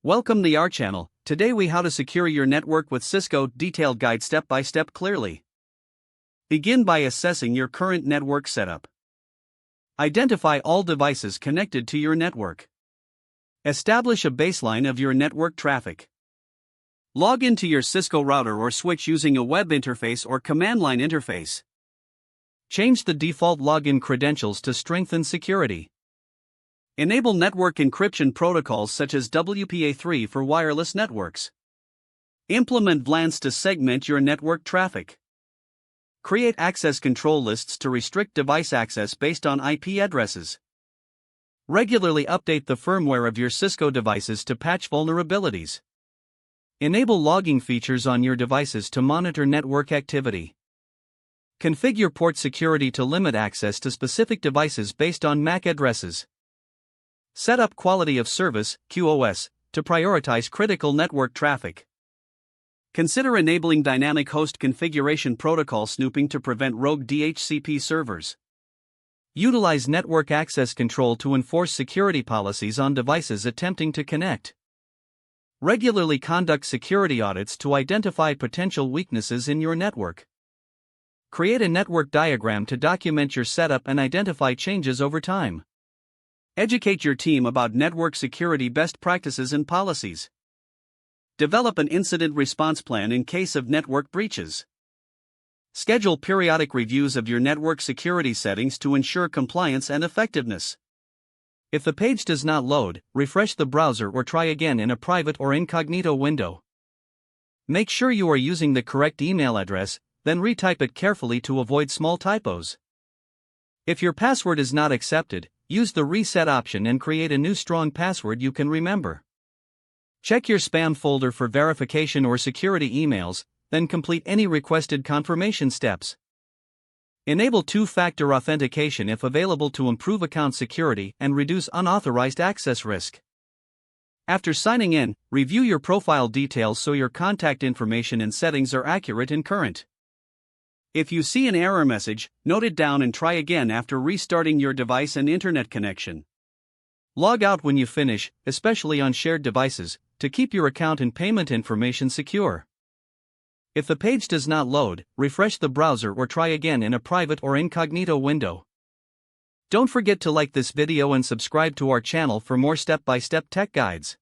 Welcome to our channel. Today we how to secure your network with Cisco detailed guide step by step clearly. Begin by assessing your current network setup. Identify all devices connected to your network. Establish a baseline of your network traffic. Log into your Cisco router or switch using a web interface or command line interface. Change the default login credentials to strengthen security. Enable network encryption protocols such as WPA3 for wireless networks. Implement VLANs to segment your network traffic. Create access control lists to restrict device access based on IP addresses. Regularly update the firmware of your Cisco devices to patch vulnerabilities. Enable logging features on your devices to monitor network activity. Configure port security to limit access to specific devices based on MAC addresses. Set up quality of service (QoS) to prioritize critical network traffic. Consider enabling dynamic host configuration protocol snooping to prevent rogue DHCP servers. Utilize network access control to enforce security policies on devices attempting to connect. Regularly conduct security audits to identify potential weaknesses in your network. Create a network diagram to document your setup and identify changes over time. Educate your team about network security best practices and policies. Develop an incident response plan in case of network breaches. Schedule periodic reviews of your network security settings to ensure compliance and effectiveness. If the page does not load, refresh the browser or try again in a private or incognito window. Make sure you are using the correct email address, then retype it carefully to avoid small typos. If your password is not accepted, use the reset option and create a new strong password you can remember. Check your spam folder for verification or security emails, then complete any requested confirmation steps. Enable two-factor authentication if available to improve account security and reduce unauthorized access risk. After signing in, review your profile details so your contact information and settings are accurate and current. If you see an error message, note it down and try again after restarting your device and internet connection. Log out when you finish, especially on shared devices, to keep your account and payment information secure. If the page does not load, refresh the browser or try again in a private or incognito window. Don't forget to like this video and subscribe to our channel for more step-by-step tech guides.